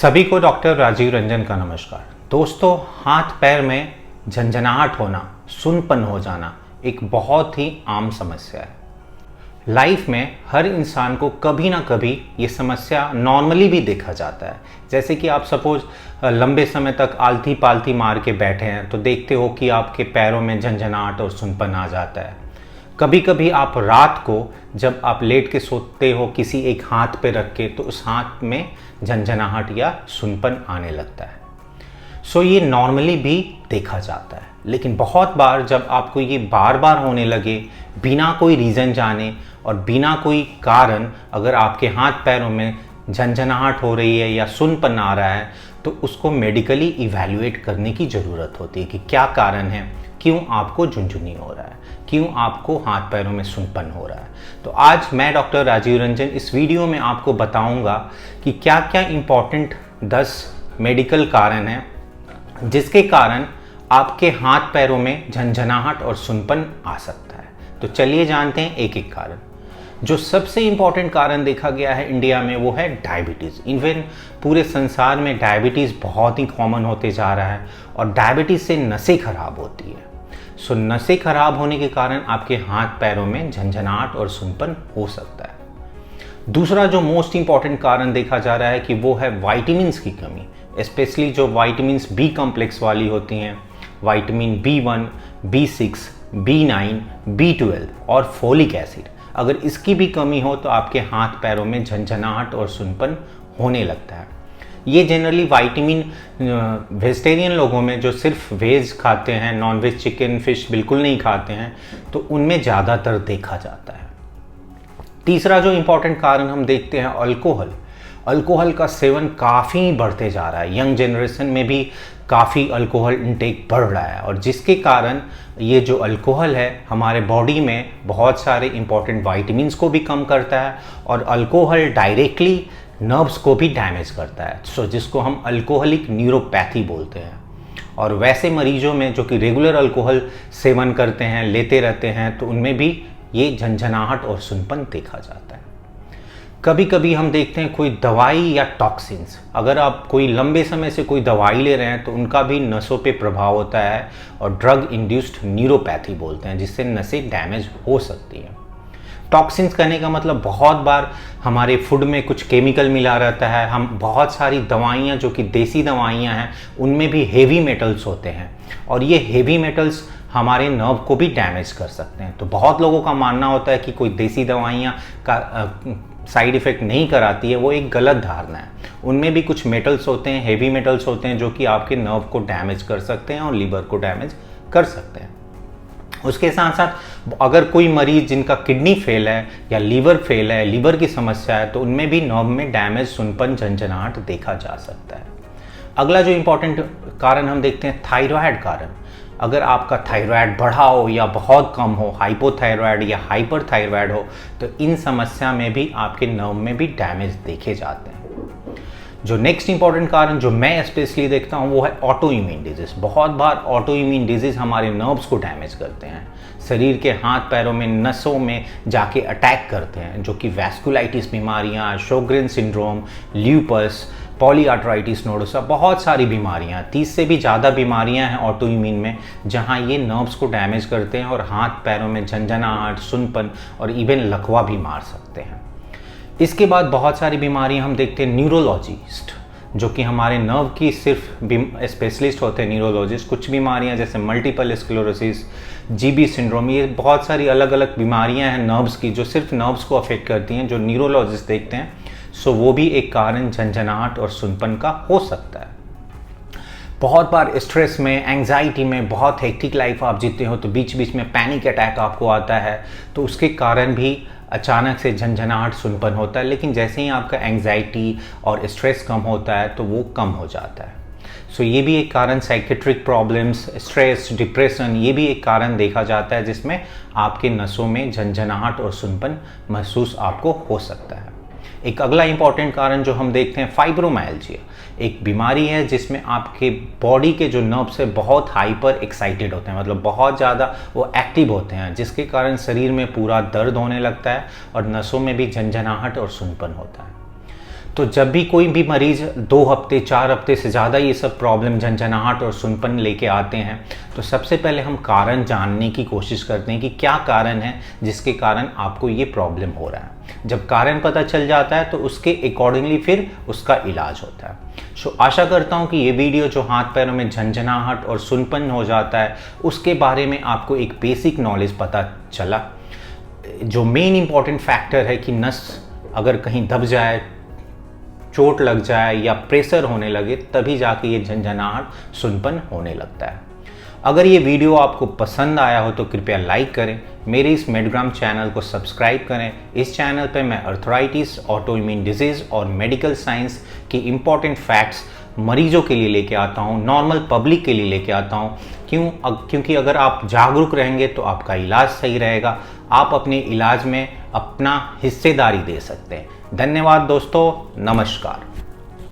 सभी को डॉक्टर राजीव रंजन का नमस्कार। दोस्तों, हाथ पैर में झंझनाहट होना, सुन्नपन हो जाना एक बहुत ही आम समस्या है। लाइफ में हर इंसान को कभी ना कभी ये समस्या नॉर्मली भी देखा जाता है। जैसे कि आप सपोज लंबे समय तक आलती पालती मार के बैठे हैं तो देखते हो कि आपके पैरों में झंझनाहट और सुन्नपन आ जाता है। कभी कभी आप रात को जब आप लेट के सोते हो किसी एक हाथ पे रख के, तो उस हाथ में झंझनाहट या सुन्नपन आने लगता है। ये नॉर्मली भी देखा जाता है, लेकिन बहुत बार जब आपको ये बार बार होने लगे बिना कोई रीज़न जाने और बिना कोई कारण, अगर आपके हाथ पैरों में झंझनाहट हो रही है या सुन्नपन आ रहा है, तो उसको मेडिकली इवैल्यूएट करने की ज़रूरत होती है कि क्या कारण है, क्यों आपको झुनझुनी हो रहा है, क्यों आपको हाथ पैरों में सुन्नपन हो रहा है। तो आज मैं डॉक्टर राजीव रंजन इस वीडियो में आपको बताऊंगा कि क्या क्या इम्पॉर्टेंट 10 मेडिकल कारण हैं जिसके कारण आपके हाथ पैरों में झंझनाहट और सुन्नपन आ सकता है। तो चलिए जानते हैं एक एक कारण। जो सबसे इम्पॉर्टेंट कारण देखा गया है इंडिया में वो है डायबिटीज़। इवन पूरे संसार में डायबिटीज़ बहुत ही कॉमन होते जा रहा है और डायबिटीज़ से नसें खराब होती है। नसें खराब होने के कारण आपके हाथ पैरों में झंझनाहट और सुन्नपन हो सकता है। दूसरा जो मोस्ट इंपॉर्टेंट कारण देखा जा रहा है कि वो है विटामिन्स की कमी, स्पेशली जो विटामिन्स बी कॉम्प्लेक्स वाली होती हैं, vitamin B1, B6, B9, B12 और फोलिक एसिड। अगर इसकी भी कमी हो तो आपके हाथ पैरों में झंझनाहट और सुन्नपन होने लगता है। ये जनरली विटामिन वेजिटेरियन लोगों में जो सिर्फ वेज खाते हैं, नॉन वेज चिकन फिश बिल्कुल नहीं खाते हैं, तो उनमें ज़्यादातर देखा जाता है। तीसरा जो इम्पोर्टेंट कारण हम देखते हैं अल्कोहल। अल्कोहल का सेवन काफ़ी बढ़ते जा रहा है, यंग जनरेशन में भी काफ़ी अल्कोहल इंटेक बढ़ रहा है, और जिसके कारण ये जो अल्कोहल है हमारे बॉडी में बहुत सारे इंपॉर्टेंट विटामिन्स को भी कम करता है, और अल्कोहल डायरेक्टली नर्व्स को भी डैमेज करता है, जिसको हम अल्कोहलिक न्यूरोपैथी बोलते हैं। और वैसे मरीजों में जो कि रेगुलर अल्कोहल सेवन करते हैं, लेते रहते हैं, तो उनमें भी ये झंझनाहट और सुन्नपन देखा जाता है। कभी कभी हम देखते हैं कोई दवाई या टॉक्सिन्स, अगर आप कोई लंबे समय से कोई दवाई ले रहे हैं तो उनका भी नसों पे प्रभाव होता है, और ड्रग इंड्यूस्ड न्यूरोपैथी बोलते हैं, जिससे नसें डैमेज हो सकती हैं। टॉक्सिन्स कहने का मतलब बहुत बार हमारे फूड में कुछ केमिकल मिला रहता है। हम बहुत सारी दवाइयाँ जो कि देसी दवाइयाँ हैं उनमें भी हेवी मेटल्स होते हैं, और ये हेवी मेटल्स हमारे नर्व को भी डैमेज कर सकते हैं। तो बहुत लोगों का मानना होता है कि कोई देसी दवाइयाँ का साइड इफ़ेक्ट नहीं कराती है, वो एक गलत धारणा है। उनमें भी कुछ मेटल्स होते हैं, हेवी मेटल्स होते हैं, जो कि आपके नर्व को डैमेज कर सकते हैं और लीवर को डैमेज कर सकते हैं। उसके साथ साथ अगर कोई मरीज जिनका किडनी फेल है या लीवर फेल है, लीवर की समस्या है, तो उनमें भी नर्व में डैमेज, सुन्नपन, झंझनाहट देखा जा सकता है। अगला जो इम्पोर्टेंट कारण हम देखते हैं थायराइड कारण। अगर आपका थायराइड बढ़ा हो या बहुत कम हो, हाइपोथायराइड या हाइपरथायराइड हो, तो इन समस्या में भी आपके नर्व में भी डैमेज देखे जाते हैं। जो नेक्स्ट इंपॉर्टेंट कारण जो मैं स्पेशली देखता हूँ वो है ऑटो इम्यून डिजीज़। बहुत बार ऑटो इम्यून डिजीज़ हमारे नर्व्स को डैमेज करते हैं, शरीर के हाथ पैरों में नसों में जाके अटैक करते हैं, जो कि वैस्कुलाइटिस बीमारियाँ, शोग्रेन सिंड्रोम, ल्यूपस, पॉलीआर्थराइटिस नोडोसा, बहुत सारी बीमारियाँ, 30 से भी ज़्यादा बीमारियाँ हैं ऑटो इम्यून में, जहाँ ये नर्व्स को डैमेज करते हैं और हाथ पैरों में झंझनाहट, सुन्नपन और इवन लकवा भी मार सकते हैं। इसके बाद बहुत सारी बीमारियां हम देखते हैं न्यूरोलॉजिस्ट, जो कि हमारे नर्व की सिर्फ स्पेशलिस्ट होते हैं न्यूरोलॉजिस्ट। कुछ बीमारियां जैसे मल्टीपल स्क्लेरोसिस, जीबी सिंड्रोम, ये बहुत सारी अलग अलग बीमारियां हैं नर्व्स की, जो सिर्फ नर्व्स को अफेक्ट करती हैं, जो न्यूरोलॉजिस्ट देखते हैं। वो भी एक कारण झंझनाहट और सुन्नपन का हो सकता है। बहुत बार स्ट्रेस में, एंग्जाइटी में, बहुत हेक्टिक लाइफ आप जीते हो तो बीच बीच में पैनिक अटैक आपको आता है, तो उसके कारण भी अचानक से झंझनाहट, सुन्नपन होता है। लेकिन जैसे ही आपका एंग्जाइटी और स्ट्रेस कम होता है तो वो कम हो जाता है। ये भी एक कारण, साइकेट्रिक प्रॉब्लम्स, स्ट्रेस, डिप्रेशन, ये भी एक कारण देखा जाता है जिसमें आपके नसों में झंझनाहट और सुन्नपन महसूस आपको हो सकता है। एक अगला इंपॉर्टेंट कारण जो हम देखते हैं फाइब्रोमाइल्जिया, एक बीमारी है जिसमें आपके बॉडी के जो नर्व्स है बहुत हाइपर एक्साइटेड होते हैं, मतलब बहुत ज़्यादा वो एक्टिव होते हैं, जिसके कारण शरीर में पूरा दर्द होने लगता है और नसों में भी झंझनाहट और सुन्नपन होता है। तो जब भी कोई भी मरीज 2 हफ्ते 4 हफ्ते से ज़्यादा ये सब प्रॉब्लम झंझनाहट और सुनपन लेके आते हैं तो सबसे पहले हम कारण जानने की कोशिश करते हैं कि क्या कारण है जिसके कारण आपको ये प्रॉब्लम हो रहा है। जब कारण पता चल जाता है तो उसके अकॉर्डिंगली फिर उसका इलाज होता है। सो आशा करता हूँ कि ये वीडियो जो हाथ पैरों में झंझनाहट और सुनपन हो जाता है उसके बारे में आपको एक बेसिक नॉलेज पता चला। जो मेन इंपॉर्टेंट फैक्टर है कि नस अगर कहीं दब जाए, चोट लग जाए या प्रेशर होने लगे तभी जाके ये झंझनाहट सुनपन होने लगता है। अगर ये वीडियो आपको पसंद आया हो तो कृपया लाइक करें, मेरे इस मेडग्राम चैनल को सब्सक्राइब करें। इस चैनल पे मैं अर्थराइटिस, ऑटोइम्यून डिजीज़ और मेडिकल साइंस की इम्पॉर्टेंट फैक्ट्स मरीजों के लिए लेके आता हूँ, नॉर्मल पब्लिक के लिए लेके आता हूँ। क्योंकि अगर आप जागरूक रहेंगे तो आपका इलाज सही रहेगा, आप अपने इलाज में अपना हिस्सेदारी दे सकते हैं। धन्यवाद दोस्तों, नमस्कार।